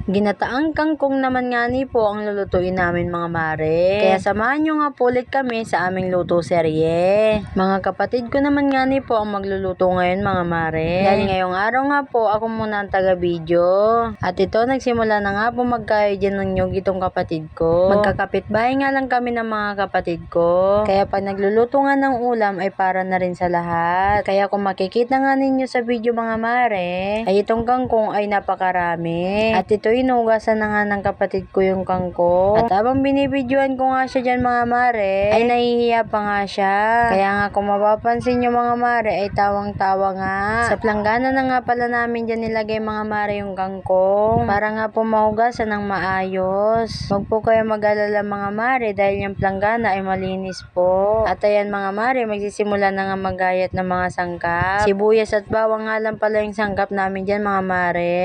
Ginataang kangkong naman nga ni po ang lulutuin namin mga mare. Kaya samahan nyo nga po ulit kami sa aming luto serye. Mga kapatid ko naman nga ni po ang magluluto ngayon mga mare. Dahil ngayong araw nga po ako muna ang taga-video. At ito nagsimula na nga po magkayo dyan ng nyug itong kapatid ko. Magkakapitbahay nga lang kami ng mga kapatid ko. Kaya pag nagluluto nga ng ulam ay para na rin sa lahat. Kaya kung makikita nga ninyo sa video mga mare, ay itong kangkong ay napakarami. At ito hinugasan na nga ng kapatid ko yung kangkong. At habang binibidyoan ko nga siya dyan mga mare, ay nahihiya pa nga siya. Kaya nga kung mapapansin nyo mga mare, ay tawang-tawa nga. Sa planggana na nga pala namin dyan nilagay mga mare yung kangkong. Para nga po mahugasan ng maayos. Huwag po kayo mag-alala mga mare dahil yung planggana ay malinis po. At ayan mga mare, magsisimula na nga magayat ng mga sangkap. Sibuyas at bawang nga lang pala yung sangkap namin dyan mga mare.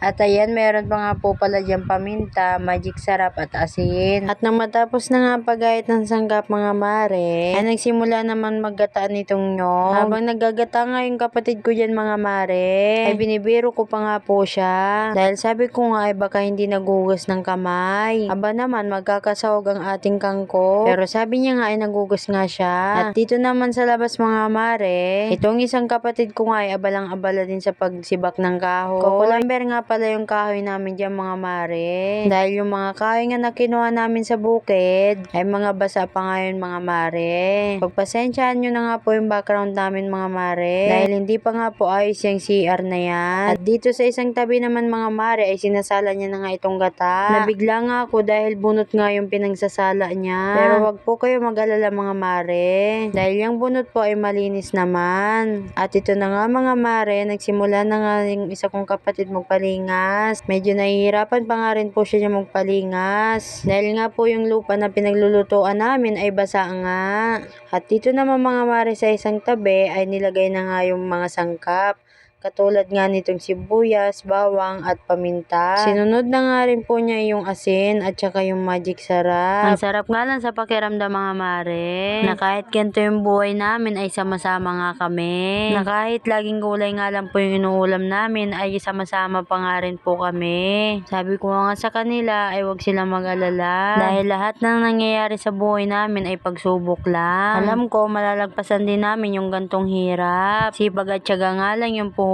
At ayan, meron pa nga po pala dyan paminta, magic sarap at asin. At nang matapos na nga pagayat ng sangkap mga mare, ay nagsimula naman maggataan nitong nyog. Habang naggagata nga yung kapatid ko dyan mga mare, ay binibiro ko pa nga po siya. Dahil sabi ko nga ay baka hindi nagugas ng kamay. Aba naman magkakasahog ang ating kangkong. Pero sabi niya nga ay nagugas nga siya. At dito naman sa labas mga mare, itong isang kapatid ko nga ay abalang-abala din sa pagsibak ng kahoy. Kukulamber nga pala yung kahoy namin dyan mga mare. Dahil yung mga kahoy nga na kinuha namin sa bukid ay mga basa pa nga yun mga mare. Pagpasensyahan nyo na nga po yung background namin mga mare. Dahil hindi pa nga po ayos yung CR na yan. At dito sa isang tabi naman mga mare ay sinasala niya na nga itong gata. Nabigla nga ako dahil bunot nga yung pinagsasala niya. Pero wag po kayo mag-alala mga mare. Dahil yung bunot po ay malinis naman. At ito na nga mga mare, nagsimula na nga yung isa kong kapatid magpalingas. Medyo nahihirapan pa nga rin po siya magpalingas. Dahil nga po yung lupa na pinaglulutuan namin ay basa nga. At dito naman mga mare sa isang tabi ay nilagay na nga yung mga sangkap. Katulad nga nitong sibuyas, bawang at paminta. Sinunod na nga rin po niya yung asin at saka yung magic sarap. Ang sarap nga lang sa pakiramdam mga mare. Na kahit ganito yung buhay namin ay sama-sama nga kami. Na kahit laging gulay nga lang po yung inuulam namin ay sama-sama pa nga rin po kami. Sabi ko nga sa kanila ay wag silang mag-alala. Dahil lahat ng nangyayari sa buhay namin ay pagsubok lang. Alam ko malalagpasan din namin yung gantong hirap. Sipag at tiyaga nga lang yung puhunan.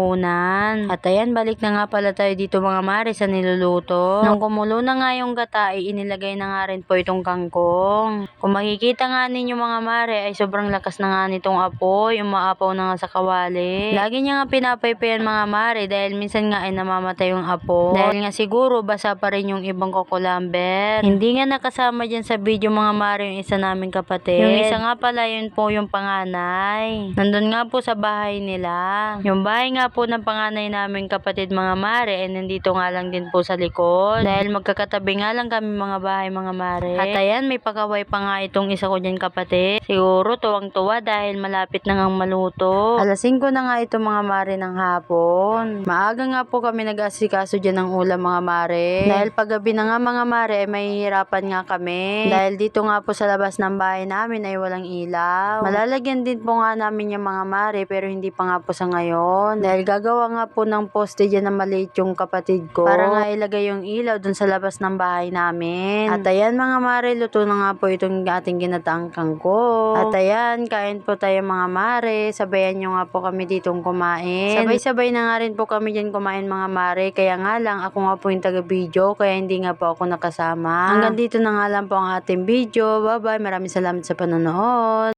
At ayan, balik na nga pala tayo dito mga mare sa niluluto. Nung kumulo na nga yung gata ay inilagay na nga rin po itong kangkong. Kung makikita nga ninyo mga mare ay sobrang lakas na nga nitong apoy. Umaapaw na nga sa kawali. Lagi niya nga pinapaypayan mga mare dahil minsan nga ay namamatay yung apoy. Dahil nga siguro basa pa rin yung ibang kukulamber. Hindi nga nakasama dyan sa video mga mare yung isa naming kapatid. Yung isa nga pala yun po yung panganay. Nandun nga po sa bahay nila. Yung bahay nga po ng panganay namin kapatid mga mare ay nandito nga lang din po sa likod. Dahil magkakatabi nga lang kami mga bahay mga mare. At ayan, may pakaway pa nga itong isa ko dyan kapatid. Siguro tuwang-tuwa dahil malapit na ngang maluto. Alas 5 na nga ito mga mare ng hapon. Maaga nga po kami nag-asikaso dyan ng ulam mga mare. Dahil paggabi na nga mga mare ay mahihirapan nga kami. Dahil dito nga po sa labas ng bahay namin ay walang ilaw. Malalagyan din po nga namin yung mga mare pero hindi pa nga po sa ngayon. Dahil gagawa nga po ng poste dyan na maliit yung kapatid ko. Para nga ilagay yung ilaw dun sa labas ng bahay namin. At ayan mga mare, luto na nga po itong ating ginataang kangkong. At ayan, kain po tayo mga mare. Sabayan nyo nga po kami ditong kumain. Sabay-sabay na nga rin po kami dyan kumain mga mare. Kaya nga lang, ako nga po yung taga-video. Kaya hindi nga po ako nakasama. Hanggang dito na nga lang po ang ating video. Bye-bye. Maraming salamat sa panonood.